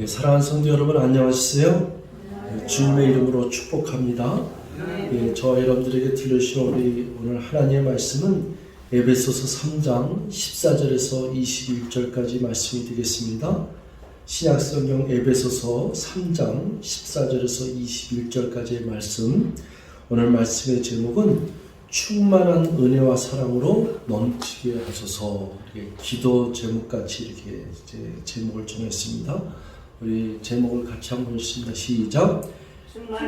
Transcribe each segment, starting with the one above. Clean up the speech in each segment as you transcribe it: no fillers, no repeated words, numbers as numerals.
사랑하는 성도 여러분 안녕하세요. 주님의 이름으로 축복합니다. 저와 여러분들에게 들려주신 우리 오늘 하나님의 말씀은 에베소서 3장 14절에서 21절까지 말씀이 되겠습니다. 신약성경 에베소서 3장 14절에서 21절까지의 말씀. 오늘 말씀의 제목은 충만한 은혜와 사랑으로 넘치게 하소서. 기도 제목같이 이렇게 제목을 정했습니다. 우리 제목을 같이 한번 읽습니다. 시작.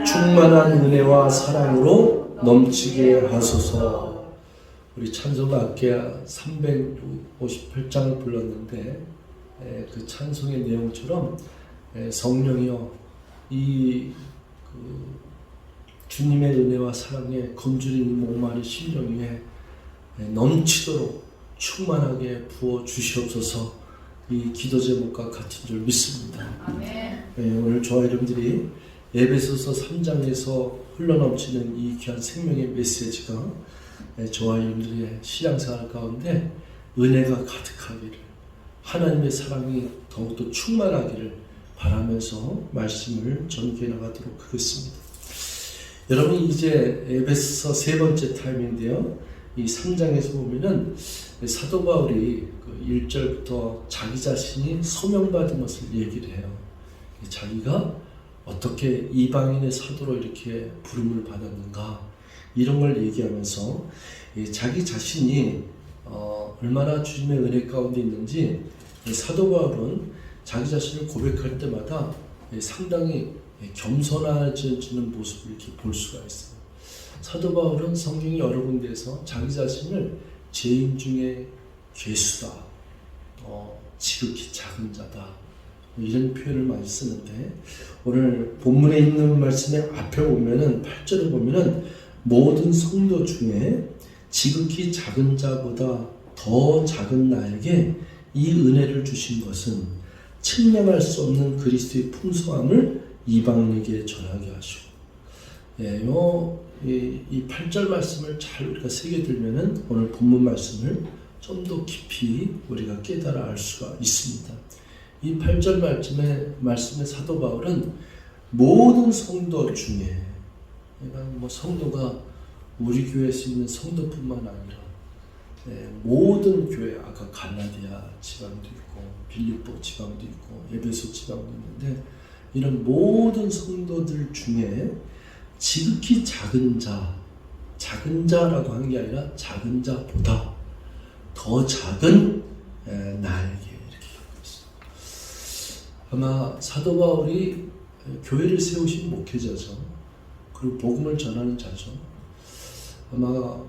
충만한 은혜와 사랑으로 넘치게 하소서. 우리 찬송가 아까 358장을 불렀는데 그 찬송의 내용처럼 성령이여 주님의 은혜와 사랑에 굶주린 목마른 심령 위에 넘치도록 충만하게 부어 주시옵소서. 이 기도 제목과 같은 줄 믿습니다. 오늘 저와 여러분들이 에베소서 3장에서 흘러넘치는 이 귀한 생명의 메시지가 저와 여러분들의 신앙생활 가운데 은혜가 가득하기를, 하나님의 사랑이 더욱더 충만하기를 바라면서 말씀을 전개해 나가도록 하겠습니다. 여러분, 이제 에베소서 세 번째 타임인데요. 이 3장에서 보면은 사도 바울이 1절부터 자기 자신이 소명받은 것을 얘기를 해요. 자기가 어떻게 이방인의 사도로 이렇게 부름을 받았는가, 이런 걸 얘기하면서 자기 자신이 얼마나 주님의 은혜 가운데 있는지 사도 바울은 자기 자신을 고백할 때마다 상당히 겸손해지는 모습을 이렇게 볼 수가 있어요. 사도 바울은 성경 여러 군데에서 자기 자신을 죄인 중에 괴수다, 지극히 작은 자다, 이런 표현을 많이 쓰는데, 오늘 본문에 있는 말씀의 앞에 보면은 8절에 보면은 모든 성도 중에 지극히 작은 자보다 더 작은 나에게 이 은혜를 주신 것은 측량할 수 없는 그리스도의 풍성함을 이방인에게 전하게 하시고, 이 8절 말씀을 잘 우리가 새겨들면은 오늘 본문 말씀을 좀 더 깊이 우리가 깨달아 알 수가 있습니다. 이 8절 말씀의 사도 바울은 모든 성도 중에, 성도가 우리 교회에서 있는 성도뿐만 아니라 모든 교회, 아까 갈라디아 지방도 있고 빌립보 지방도 있고 에베소 지방도 있는데, 이런 모든 성도들 중에 지극히 작은 자라고 한 게 아니라 작은 자보다 더 작은 나에게, 이렇게 있습니다. 아마 사도 바울이 교회를 세우신 목회자죠. 그리고 복음을 전하는 자죠. 아마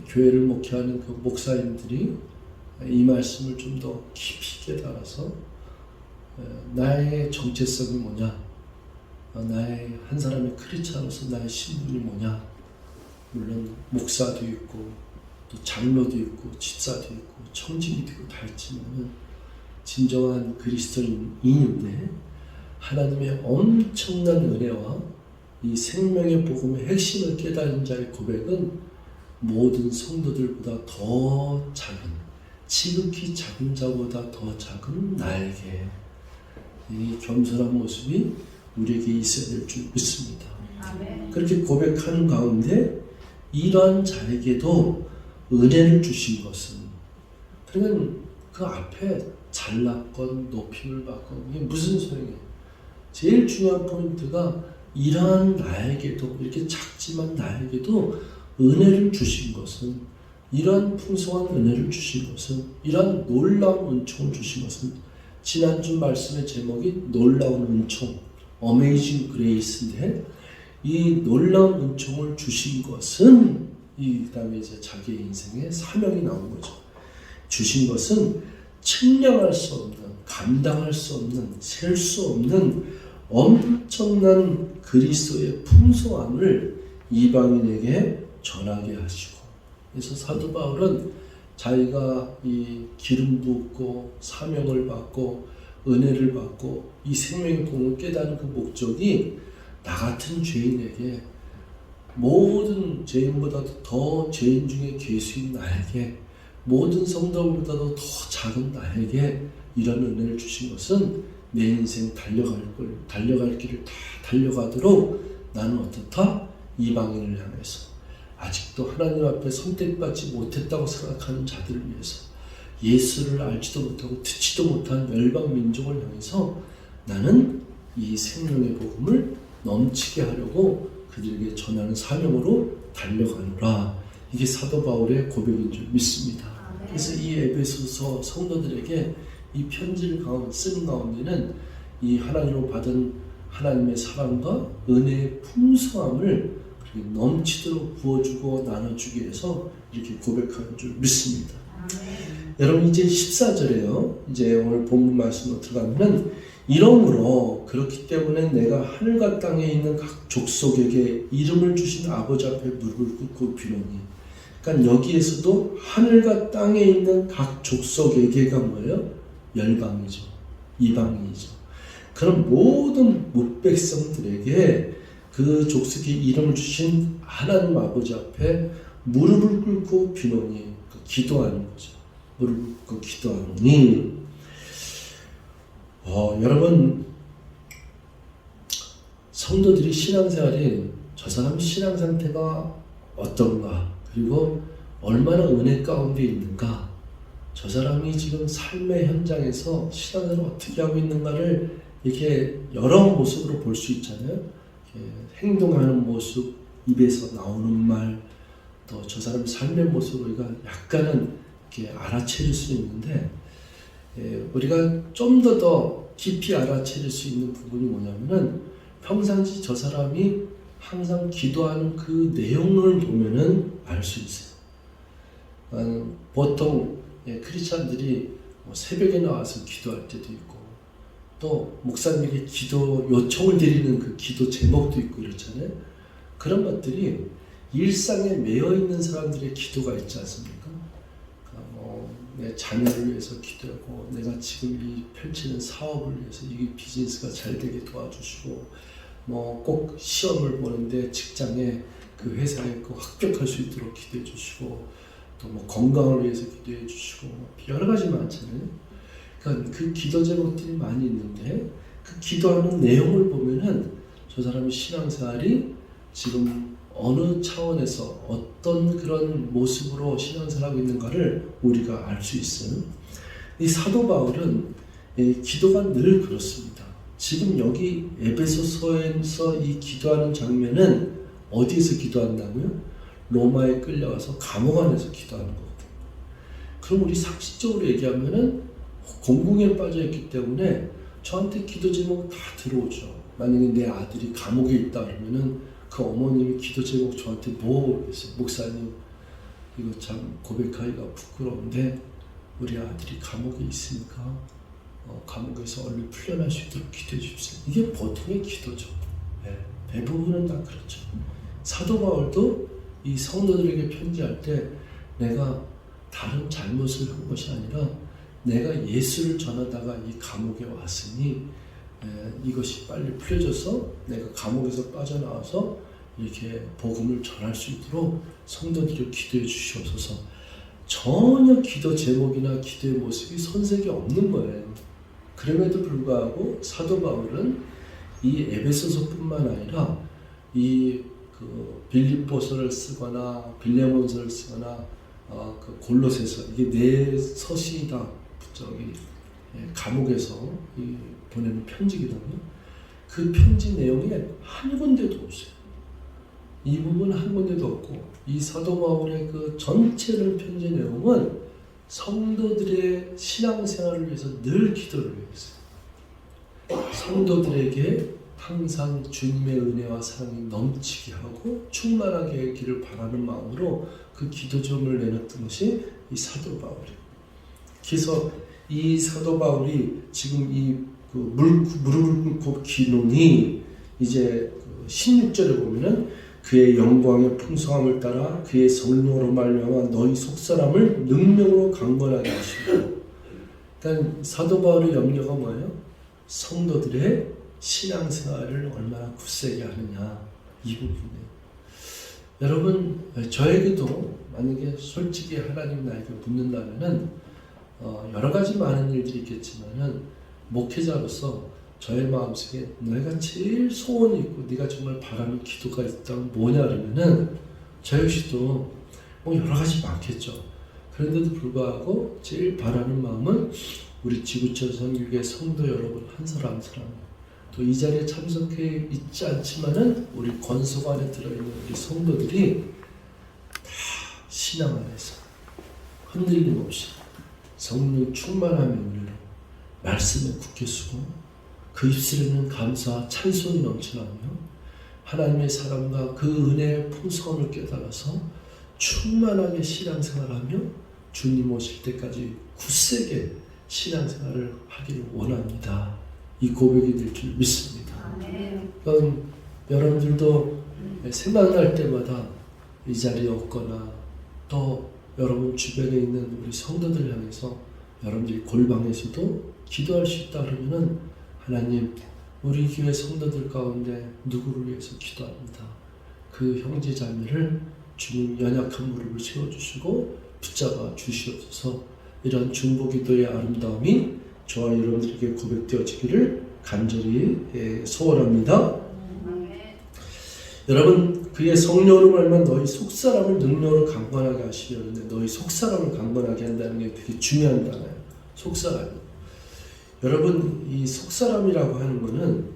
교회를 목회하는 그 목사님들이 이 말씀을 좀 더 깊이 깨달아서 나의 정체성이 뭐냐, 나의 한 사람의 크리스찬으로서 나의 신분이 뭐냐, 물론 목사도 있고 또 장로도 있고 집사도 있고 청직이도 있고 다 있지만 진정한 그리스도인인데, 하나님의 엄청난 은혜와 이 생명의 복음의 핵심을 깨달은 자의 고백은 모든 성도들보다 더 작은, 지극히 작은 자보다 더 작은 나에게, 이 겸손한 모습이 우리에게 있어야 될 줄 믿습니다. 아멘. 그렇게 고백하는 가운데 이러한 자에게도 은혜를 주신 것은, 그러면 그 앞에 잘났건 높임을 받건 이게 무슨 소용이에요? 제일 중요한 포인트가 이러한 나에게도, 이렇게 작지만 나에게도 은혜를 주신 것은, 이러한 풍성한 은혜를 주신 것은, 이러한 놀라운 은총을 주신 것은, 지난주 말씀의 제목이 놀라운 은총, Amazing Grace인데, 이 놀라운 은총을 주신 것은, 그 다음에 이제 자기의 인생에 사명이 나온 거죠. 주신 것은 측량할 수 없는, 감당할 수 없는, 셀 수 없는 엄청난 그리스도의 풍성함을 이방인에게 전하게 하시고, 그래서 사도 바울은 자기가 이 기름 붓고 사명을 받고 은혜를 받고 이 생명의 복음을 깨닫는 그 목적이 나 같은 죄인에게, 모든 죄인보다도 더 죄인 중에 괴수인 나에게, 모든 성도보다도 더 작은 나에게 이런 은혜를 주신 것은 내 인생 달려갈 길을 다 달려가도록 나는 어떻다? 이방인을 향해서 아직도 하나님 앞에 선택받지 못했다고 생각하는 자들을 위해서 예수를 알지도 못하고 듣지도 못한 열방 민족을 향해서 나는 이 생명의 복음을 넘치게 하려고 그들에게 전하는 사명으로 달려가노라. 이게 사도 바울의 고백인 줄 믿습니다. 그래서 이 에베소서 성도들에게 이 편지를 쓰는 가운데는 이 하나님으로 받은 하나님의 사랑과 은혜의 풍성함을 넘치도록 부어주고 나눠주기 위해서 이렇게 고백하는 줄 믿습니다. 여러분 이제 14절에요. 이제 오늘 본문 말씀으로 들어가면은 이러므로 그렇기 때문에 내가 하늘과 땅에 있는 각 족속에게 이름을 주신 아버지 앞에 무릎을 꿇고 비노니. 그러니까 여기에서도 하늘과 땅에 있는 각 족속에게가 뭐예요? 열방이죠. 이방인이죠. 그런 모든 뭇백성들에게 그 족속의 이름을 주신 하나님 아버지 앞에 무릎을 꿇고 비노니. 기도하는 거죠. 무릎을 꿇고 기도하니. 여러분 성도들이 신앙생활이 저 사람 신앙 상태가 어떤가, 그리고 얼마나 은혜 가운데 있는가, 저 사람이 지금 삶의 현장에서 신앙생활을 어떻게 하고 있는가를 이렇게 여러 모습으로 볼 수 있잖아요. 행동하는 모습, 입에서 나오는 말, 또 저 사람 삶의 모습을 우리가 약간은 이렇게 알아채릴 수 있는데, 우리가 좀 더 깊이 알아채릴 수 있는 부분이 뭐냐면은 평상시 저 사람이 항상 기도하는 그 내용을 보면은 알 수 있어요. 보통 크리스찬들이 새벽에 나와서 기도할 때도 있고, 또 목사님에게 기도 요청을 드리는 그 기도 제목도 있고 이렇잖아요. 그런 것들이 일상에 매여 있는 사람들의 기도가 있지 않습니까? 내 자녀를 위해서 기도하고, 내가 지금 이 펼치는 사업을 위해서 이 비즈니스가 잘 되게 도와주시고, 꼭 시험을 보는데 직장에 그 회사에 합격할 수 있도록 기도해 주시고, 또 건강을 위해서 기도해 주시고, 여러 가지 많잖아요. 그러니까 그 기도 제목들이 많이 있는데, 그 기도하는 내용을 보면은 저 사람의 신앙생활이 지금 어느 차원에서 어떤 그런 모습으로 신앙생활하고 있는가를 우리가 알 수 있어요. 이 사도 바울은 기도가 늘 그렇습니다. 지금 여기 에베소서에서 이 기도하는 장면은 어디에서 기도한다고요? 로마에 끌려가서 감옥 안에서 기도하는 거거든요. 그럼 우리 상식적으로 얘기하면은 공궁에 빠져 있기 때문에 저한테 기도 제목 다 들어오죠. 만약에 내 아들이 감옥에 있다 그러면은 그 어머님이 기도 제목 저한테 뭐 그랬어요? 목사님, 이거 참 고백하기가 부끄러운데 우리 아들이 감옥에 있으니까 감옥에서 얼른 풀려날 수 있도록 기도해 주십시오. 이게 보통의 기도죠. 대부분은 다 그렇죠. 사도 바울도 이 성도들에게 편지할 때 내가 다른 잘못을 한 것이 아니라 내가 예수를 전하다가 이 감옥에 왔으니 이것이 빨리 풀려져서 내가 감옥에서 빠져나와서 이렇게 복음을 전할 수 있도록 성도들을 기도해 주시옵소서. 전혀 기도 제목이나 기도의 모습이 손색이 없는 거예요. 그럼에도 불구하고 사도 바울은 이 에베소서뿐만 아니라 이 빌립보서를 쓰거나 빌레몬서를 쓰거나 그 골로새서, 이게 네 서신이 다 감옥에서 보내는 편지거든요. 그 편지 내용에 한 군데도 없어요. 이 부분은 한 군데도 없고, 이 사도 바울의 그 전체를 편지 내용은 성도들의 신앙생활을 위해서 늘 기도를 했어요. 성도들에게 항상 주님의 은혜와 사랑이 넘치게 하고 충만하게 하기를 바라는 마음으로 그 기도점을 내놨던 것이 이 사도 바울이에요. 그래서 이 사도 바울이 지금 이 무릎을 꿇고 기노니, 이제 16절에 보면은 그의 영광의 풍성함을 따라 그의 성령으로 말미암아 너희 속사람을 능력으로 강건하게 하시고. 그러니까 사도 바울의 염려가 뭐예요? 성도들의 신앙생활을 얼마나 굳세게 하느냐, 이 부분이에요. 여러분, 저에게도 만약에 솔직히 하나님 나에게 묻는다면은 여러 가지 많은 일들이 있겠지만은 목회자로서 저의 마음속에 내가 제일 소원이 있고 네가 정말 바라는 기도가 있다면 뭐냐 그러면은 저 역시도 뭐 여러 가지 많겠죠. 그런데도 불구하고 제일 바라는 마음은 우리 지구촌 선교회 성도 여러분 한 사람 한 사람 또 이 자리에 참석해 있지 않지만은 우리 권속 안에 들어있는 우리 성도들이 다 신앙 안에서 흔들림 없이 성령 충만함의 은혜로 말씀에 굳게 서고 그 입술에는 감사와 찬송이 넘쳐나며 하나님의 사랑과 그 은혜의 풍성함을 깨달아서 충만하게 신앙생활하며 주님 오실 때까지 굳세게 신앙생활을 하기를 원합니다. 이 고백이 될 줄 믿습니다. 그럼 여러분들도 생각날 때마다 이 자리에 없거나 또 여러분 주변에 있는 우리 성도들 향해서 여러분들이 골방에서도 기도할 수 있다 그러면은 하나님 우리 교회 성도들 가운데 누구를 위해서 기도합니다. 그 형제 자매를 주님 연약한 무릎을 세워주시고 붙잡아 주시옵소서. 이런 중보기도의 아름다움이 저와 여러분들에게 고백되어지기를 간절히 소원합니다. 여러분 그의 성령으로 말미암아 너희 속사람을 능력으로 강건하게 하시려 하는데 너희 속사람을 강건하게 한다는 게 되게 중요한 단어예요. 속사람. 여러분 이 속사람이라고 하는 거는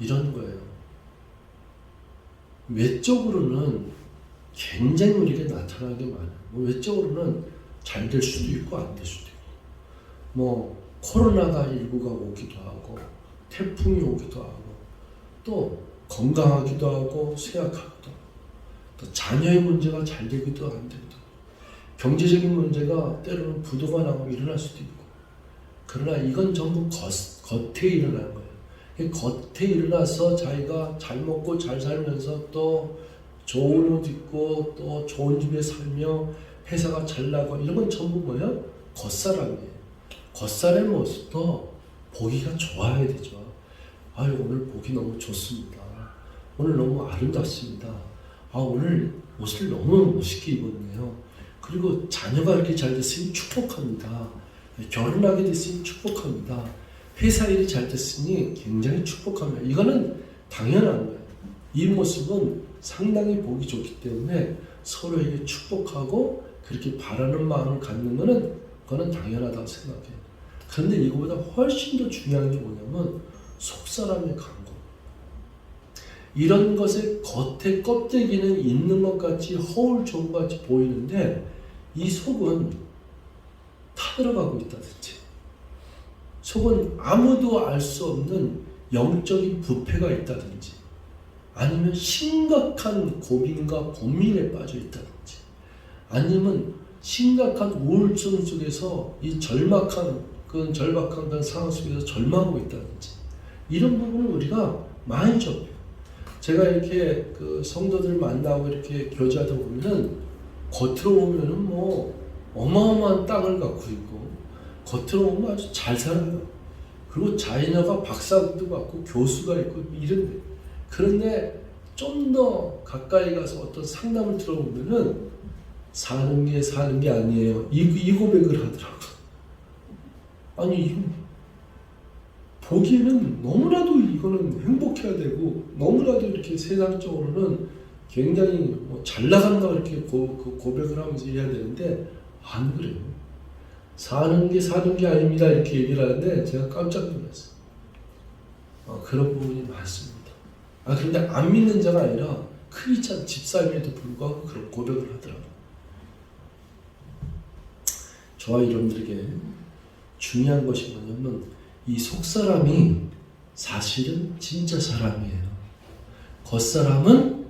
이런 거예요. 외적으로는 굉장히 우리에게 나타나게 많아요. 외적으로는 잘 될 수도 있고 안 될 수도 있고 뭐 코로나가 19가 오기도 하고 태풍이 오기도 하고 또 건강하기도 하고 쇠약하기도 하고 또 자녀의 문제가 잘 되기도 안 되기도 하고 경제적인 문제가 때로는 부도가 나고 일어날 수도 있고 그러나 이건 전부 겉에 일어나는 거예요. 겉에 일어나서 자기가 잘 먹고 잘 살면서 또 좋은 옷 입고 또 좋은 집에 살며 회사가 잘 나고 이런 건 전부 뭐예요? 겉사람이에요. 겉살의 모습도 보기가 좋아야 되죠. 아유 오늘 보기 너무 좋습니다. 오늘 너무 아름답습니다. 아 오늘 옷을 너무 멋있게 입었네요. 그리고 자녀가 이렇게 잘 됐으니 축복합니다. 결혼하게 됐으니 축복합니다. 회사 일이 잘 됐으니 굉장히 축복합니다. 이거는 당연한 거예요. 이 모습은 상당히 보기 좋기 때문에 서로에게 축복하고 그렇게 바라는 마음을 갖는 거는 그거는 당연하다고 생각해요. 그런데 이거보다 훨씬 더 중요한 게 뭐냐면 속사람의 강건. 이런 것의 겉에 껍데기는 있는 것 같이 허울 좋은 것 같이 보이는데 이 속은 타들어가고 있다든지 속은 아무도 알 수 없는 영적인 부패가 있다든지 아니면 심각한 고민과 고민에 빠져 있다든지 아니면 심각한 우울증 속에서 이 절박한 그런 상황 속에서 절망하고 있다든지 이런 부분을 우리가 많이 접해요. 제가 이렇게 그 성도들 만나고 이렇게 교제하다 보면은 겉으로 보면은 뭐 어마어마한 땅을 갖고 있고 겉으로 보면 아주 잘 살아요. 그리고 자녀가 박사도 갖고 교수가 있고 이런데 그런데 좀 더 가까이 가서 어떤 상담을 들어보면은 사는 게 아니에요. 이 고백을 하더라고. 아니 보기에는 너무나도 이거는 행복해야 되고 너무나도 이렇게 세상적으로는 굉장히 뭐 잘 나간다 이렇게 고백을 하면서 해야 되는데 안 그래요. 사는 게 아닙니다 이렇게 얘기를 하는데 제가 깜짝 놀랐어요. 그런 부분이 많습니다. 그런데 안 믿는 자가 아니라 크리스찬 집사임에도 불구하고 그런 고백을 하더라고요. 저와 여러분들에게 중요한 것이 뭐냐면 이 속사람이 사실은 진짜 사람이에요. 겉사람은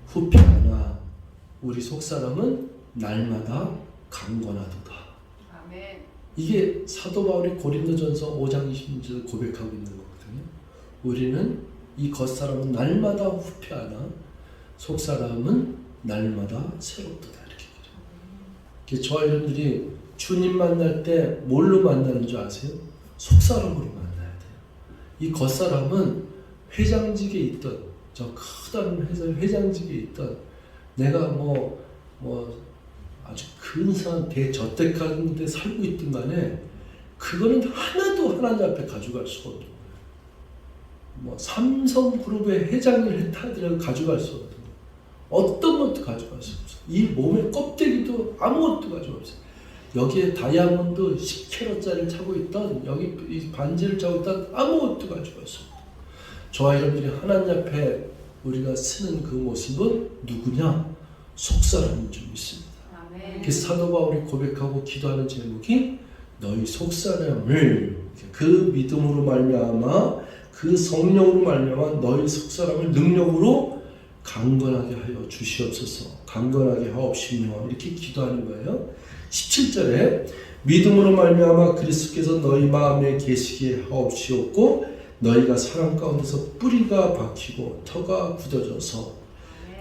후패하나 우리 속사람은 날마다 강건하도다. 아멘. 이게 사도 바울이 고린도전서 5장 20절 고백하고 있는 거거든요. 우리는 이 겉사람은 날마다 후패하나 속사람은 날마다 새롭도다 이렇게. 저와 여러분들이 주님 만날 때 뭘로 만나는 줄 아세요? 속사람으로 만나야 돼요. 이 겉사람은 회장직에 있던 저 크다란 회장직에 있던 내가 뭐 아주 근사한 대저택한 데 살고 있든 간에 그거는 하나도 하나님 앞에 가져갈 수가 없는 거예요. 뭐 삼성그룹의 회장을 했다 하더라도 가져갈 수 없는 거예요. 어떤 것도 가져갈 수 없어요. 이 몸의 껍데기도 아무것도 가져갈 수 없어요. 여기에 다이아몬드 10캐럿짜리를 차고 있던, 여기 이 반지를 차고 있던 아무것도 가져갈 수 없어요. 저와 여러분들이 하나님 앞에 우리가 쓰는 그 모습은 누구냐? 속사람인 줄 믿습니다. 그래서 사도 바울이 고백하고 기도하는 제목이 너희 속사람을, 그 믿음으로 말미암아 그 성령으로 말미암아 너희 속사람을 능력으로 강건하게 하여 주시옵소서. 강건하게 하옵시며 이렇게 기도하는 거예요. 17절에 믿음으로 말미암아 그리스도께서 너희 마음에 계시게 하옵시옵고 너희가 사랑 가운데서 뿌리가 박히고 터가 굳어져서,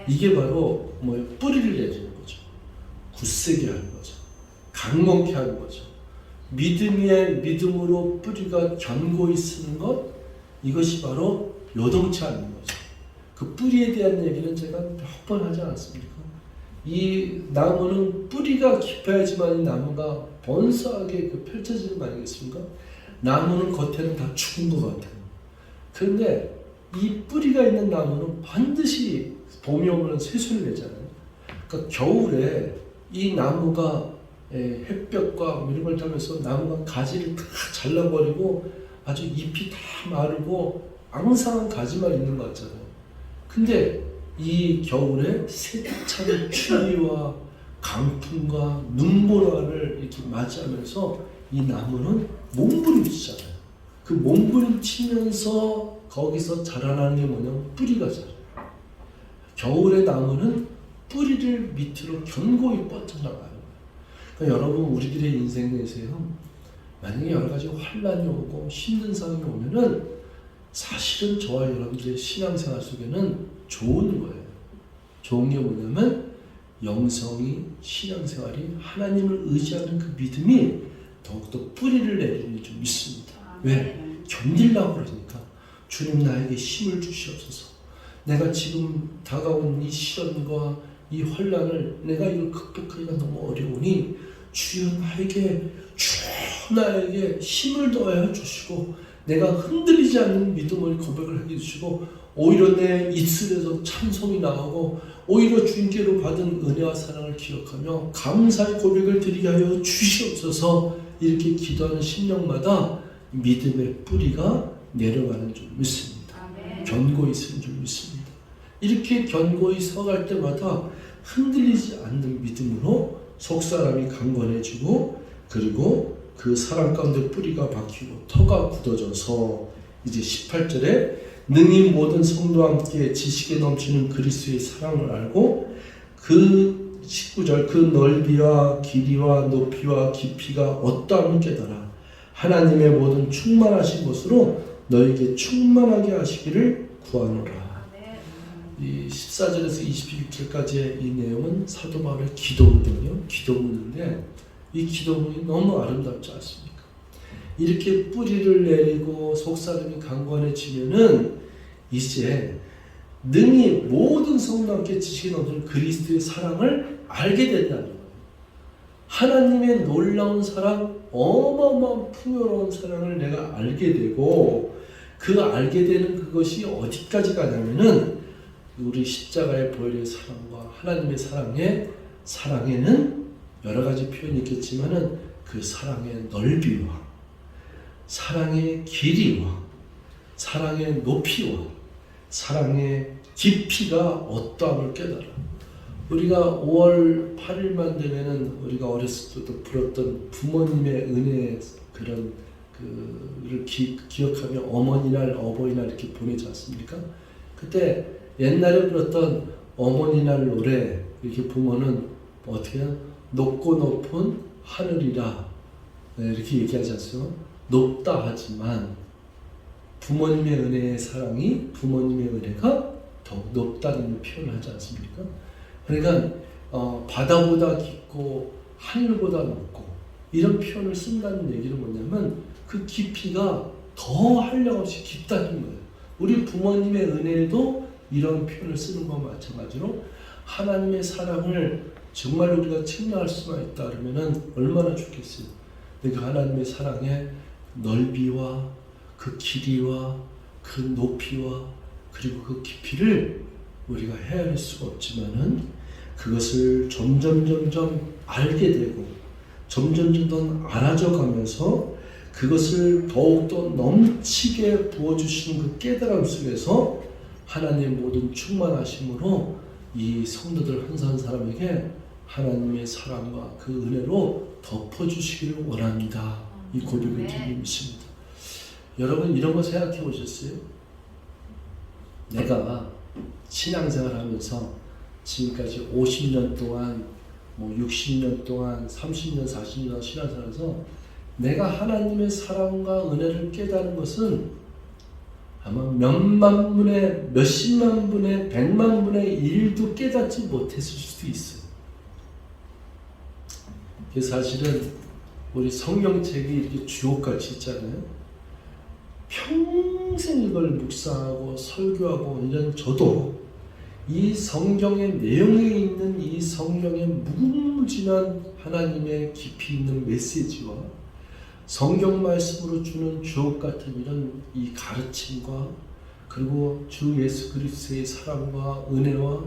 이게 바로 뭐예요? 뿌리를 내리는 거죠. 굳세게 하는 거죠. 강건케 하는 거죠. 믿음으로 뿌리가 견고히 쓰는 것, 이것이 바로 요동치 않는 거죠. 그 뿌리에 대한 얘기는 제가 몇 번 하지 않았습니까? 이 나무는 뿌리가 깊어야지만 이 나무가 번성하게 펼쳐지는 거 아니겠습니까? 나무는 겉에는 다 죽은 것 같아요. 그런데 이 뿌리가 있는 나무는 반드시 봄이 오면 새순을 내잖아요. 그러니까 겨울에 이 나무가 햇볕과 이런 걸 타면서 나무가 가지를 다 잘라버리고 아주 잎이 다 마르고 앙상한 가지만 있는 것 같잖아요. 근데 이 겨울에 세찬 추위와 강풍과 눈보라를 이렇게 맞이하면서 이 나무는 몸부림치잖아요. 그 몸부림치면서 거기서 자라나는 게 뭐냐면 뿌리가 자라요. 겨울의 나무는 뿌리를 밑으로 견고히 뻗쳐나가요. 그러니까 여러분, 우리들의 인생에서요, 만약에 여러 가지 환란이 오고 힘든 상황이 오면은 사실은 저와 여러분들의 신앙생활 속에는 좋은 거예요. 좋은 게 뭐냐면 영성이, 신앙생활이 하나님을 의지하는 그 믿음이 더욱더 뿌리를 내리는 줄 믿습니다. 왜? 견디려고 그러니까. 주님 나에게 힘을 주시옵소서. 내가 지금 다가온 이 시련과 이 환란을 내가 이걸 극복하기가 너무 어려우니 주여 나에게 힘을 더하여 주시고 내가 흔들리지 않는 믿음을 고백을 하게 해주시고 오히려 내 입술에서 찬송이 나오고 오히려 주님께로 받은 은혜와 사랑을 기억하며 감사의 고백을 드리게 하여 주시옵소서. 이렇게 기도하는 심령마다 믿음의 뿌리가 내려가는 줄 믿습니다. 아멘. 견고히 쓰는 줄 믿습니다. 이렇게 견고히 서갈 때마다 흔들리지 않는 믿음으로 속사람이 강건해지고, 그리고 그 사랑 가운데 뿌리가 박히고 터가 굳어져서, 이제 18절에 능히 모든 성도와 함께 지식에 넘치는 그리스도의 사랑을 알고, 그 19절 그 넓이와 길이와 높이와 깊이가 어떠함을 깨달아 하나님의 모든 충만하신 것으로 너에게 충만하게 하시기를 구하노라. 이 14절에서 26절까지의 이 내용은 사도 바울의 기도거든요. 기도문인데 이 기도문이 너무 아름답지 않습니까? 이렇게 뿌리를 내리고 속사람이 강건해지면은 이제 능히 모든 성도와 함께 지식에 넘치는 그리스도의 사랑을 알게 된다는 거예요. 하나님의 놀라운 사랑, 어마어마한 풍요로운 사랑을 내가 알게 되고, 그 알게 되는 그것이 어디까지 가냐면은 우리 십자가의 보혈의 사랑과 하나님의 사랑에는 여러 가지 표현이 있겠지만은 그 사랑의 넓이와 사랑의 길이와 사랑의 높이와 사랑의 깊이가 어떠함을 깨달아. 우리가 5월 8일만 되면은 우리가 어렸을 때도 불었던 부모님의 은혜, 그런 그를 기억하며 어머니날, 어버이날 이렇게 보내지 않습니까? 그때 옛날에 불었던 어머니날 노래 이렇게 보면은 어떻게 해요? 높고 높은 하늘이라, 네, 이렇게 얘기하지 않습니까? 높다 하지만 부모님의 은혜의 사랑이, 부모님의 은혜가 더 높다는 표현을 하지 않습니까? 그러니까 바다보다 깊고 하늘보다 높고 이런 표현을 쓴다는 얘기는 뭐냐면 그 깊이가 더 한량없이 깊다는 거예요. 우리 부모님의 은혜도 이런 표현을 쓰는 것과 마찬가지로 하나님의 사랑을 정말 우리가 측량할 수만 있다 그러면은 얼마나 좋겠어요. 내가 하나님의 사랑의 넓이와 그 길이와 그 높이와 그리고 그 깊이를 우리가 헤아릴 수가 없지만은 그것을 점점 알게 되고 점점 알아져 가면서 그것을 더욱더 넘치게 부어주시는 그 깨달음 속에서 하나님의 모든 충만하심으로 이 성도들 한 사람에게 하나님의 사랑과 그 은혜로 덮어주시기를 원합니다. 이 고백을 드리는 믿습니다. 여러분 이런 거 생각해 보셨어요? 내가 신앙생활 하면서 지금까지 50년 동안 60년 동안 30년 40년 신앙생활에서 내가 하나님의 사랑과 은혜를 깨달은 것은 아마 몇만 분의 몇십만 분의 100만 분의 1도 깨닫지 못했을 수도 있어요. 사실은 우리 성경책이 이렇게 주옥같이 있잖아요. 평생 이걸 묵상하고 설교하고 이런 저도 이 성경의 내용에 있는 이 성경의 무궁무진한 하나님의 깊이 있는 메시지와 성경 말씀으로 주는 주옥같은 이런 이 가르침과 그리고 주 예수 그리스도의 사랑과 은혜와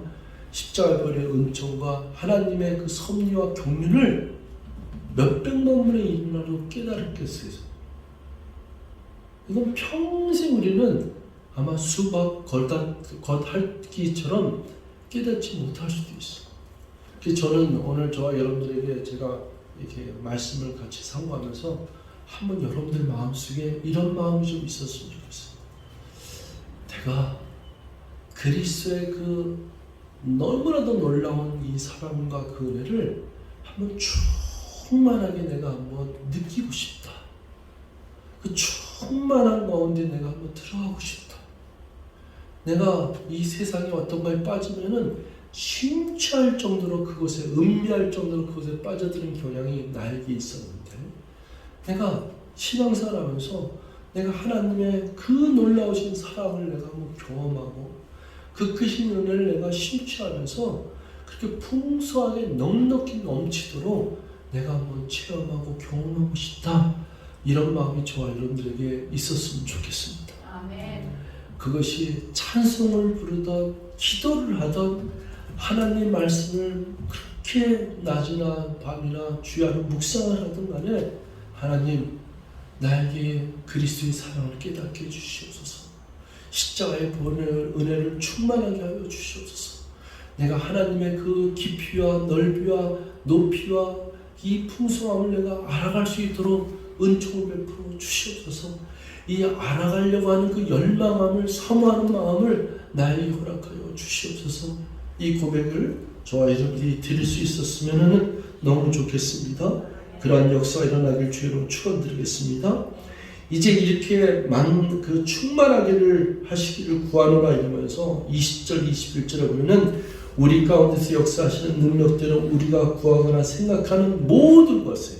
십자가의 은총과 하나님의 그 섭리와 경륜을 몇백만 분의 1이라도 깨달았겠어요. 이건 평생 우리는 아마 수박 겉핥기처럼 깨닫지 못할 수도 있어. 그래서 저는 오늘 저와 여러분들에게 제가 이렇게 말씀을 같이 상고하면서 한번 여러분들 마음속에 이런 마음이 좀 있었으면 좋겠어요. 내가 그리스도의 그 너무나도 놀라운 이 사랑과 그 은혜를 한번 충만하게 내가 한번 느끼고 싶다. 그 충만한 가운데 내가 한번 들어가고 싶다. 내가 이 세상에 어떤 거에 빠지면은 심취할 정도로 그곳에 음미할 정도로 그곳에 빠져드는 경향이 나에게 있었는데 내가 신앙생활하면서 내가 하나님의 그 놀라우신 사랑을 내가 한번 경험하고 그 크신 은혜를 내가 심취하면서 그렇게 풍성하게 넉넉히 넘치도록 내가 한번 체험하고 경험하고 싶다. 이런 마음이 저와 여러분들에게 있었으면 좋겠습니다. 아멘. 그것이 찬송을 부르던 기도를 하던 하나님 말씀을 그렇게 낮이나 밤이나 주야로 묵상을 하던 간에 하나님 나에게 그리스도의 사랑을 깨닫게 해주시옵소서. 십자가의 은혜를 충만하게 하여 주시옵소서. 내가 하나님의 그 깊이와 넓이와 높이와 이 풍성함을 내가 알아갈 수 있도록 은총을 베풀어 주시옵소서. 이 알아가려고 하는 그 열망함을 사모하는 마음을 나에게 허락하여 주시옵소서. 이 고백을 저와 여러분들이 드릴 수 있었으면 너무 좋겠습니다. 그러한 역사가 일어나길 주의로 축원드리겠습니다. 이제 이렇게 그 충만하기를 하시기를 구하노라 이러면서 20절 21절에 보면은 우리 가운데서 역사하시는 능력대로 우리가 구하거나 생각하는 모든 것에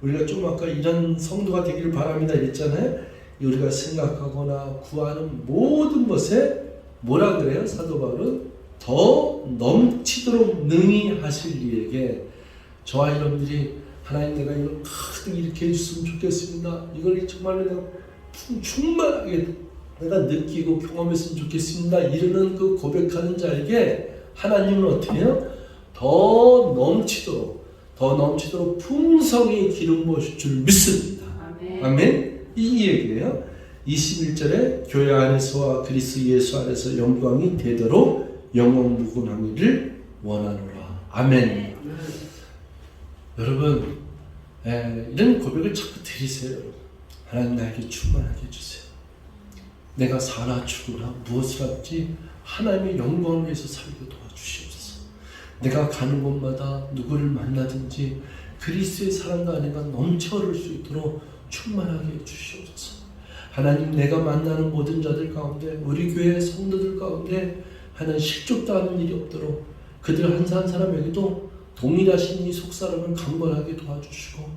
우리가 좀 아까 이런 성도가 되기를 바랍니다 이랬잖아요. 우리가 생각하거나 구하는 모든 것에 뭐라 그래요? 사도 바울은 더 넘치도록 능히 하실 이에게 저와 여러분들이 하나님 내가 이걸 가득 이렇게 해주셨으면 좋겠습니다. 이걸 정말 내가 충만하게 내가 느끼고 경험했으면 좋겠습니다. 이러는 그 고백하는 자에게 하나님은 어떻게 해요? 더 넘치도록 풍성히 기름 부으실 줄 믿습니다. 아멘. 아멘. 이 얘기예요. 21절에 교회 안에서와 그리스도 예수 안에서 영광이 되도록 영원 무궁하기를 원하노라. 아멘. 여러분 이런 고백을 자꾸 드리세요. 하나님 나에게 충만하게 해주세요. 내가 사나 죽으나 무엇을 할지 하나님의 영광을 위해서 살게 도와주시옵소서. 내가 가는 곳마다 누구를 만나든지 그리스도의 사랑과 은혜가 넘쳐 흐를 수 있도록 충만하게 해주시옵소서. 하나님 내가 만나는 모든 자들 가운데 우리 교회 성도들 가운데 하나님 실족당하는 일이 없도록 그들 한 사람에게도 동일하신 이 속사람을 강건하게 도와주시고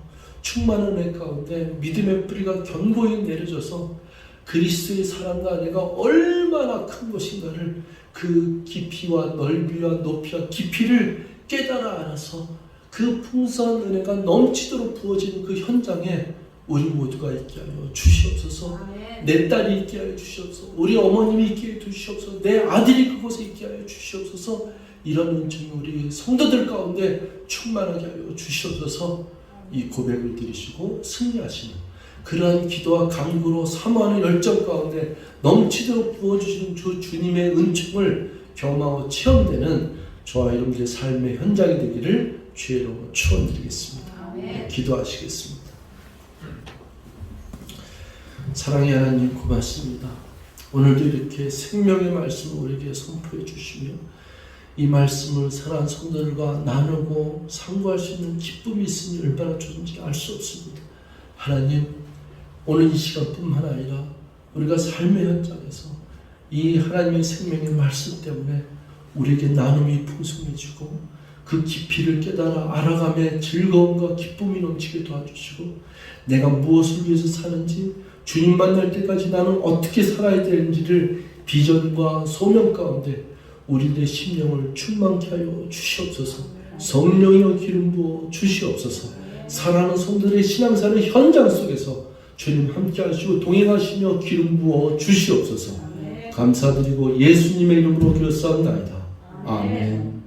충만한 은혜 가운데 믿음의 뿌리가 견고히 내려져서 그리스도의 사랑과 은혜가 얼마나 큰 것인가를 그 깊이와 넓이와 높이와 깊이를 깨달아 알아서 그 풍성한 은혜가 넘치도록 부어지는 그 현장에 우리 모두가 있게 하여 주시옵소서. 내 딸이 있게 하여 주시옵소서. 우리 어머님이 있게 하여 주시옵소서. 내 아들이 그곳에 있게 하여 주시옵소서. 이런 은총이 우리 성도들 가운데 충만하게 하여 주시옵소서. 이 고백을 드리시고 승리하시는 그러한 기도와 간구로 사모하는 열정 가운데 넘치도록 부어주시는 주님의 은총을 경험하고 체험되는 저와 여러분들의 삶의 현장이 되기를 주의 이름으로 축원드리겠습니다. 네, 기도하시겠습니다. 사랑의 하나님 고맙습니다. 오늘도 이렇게 생명의 말씀을 우리에게 선포해 주시며 이 말씀을 사랑하는 성도들과 나누고 상고할 수 있는 기쁨이 있으니 얼마나 좋은지 알 수 없습니다. 하나님, 오늘 이 시간뿐만 아니라 우리가 삶의 현장에서 이 하나님의 생명의 말씀 때문에 우리에게 나눔이 풍성해지고 그 깊이를 깨달아 알아감에 즐거움과 기쁨이 넘치게 도와주시고 내가 무엇을 위해서 사는지 주님 만날 때까지 나는 어떻게 살아야 되는지를 비전과 소명 가운데 우리들의 심령을 충만케 하여 주시옵소서. 성령의 기름 부어 주시옵소서. 사랑하는 성도들의 신앙사의 현장 속에서 주님 함께 하시고 동행하시며 기름 부어 주시옵소서. 감사드리고 예수님의 이름으로 기도하옵나이다. 아멘.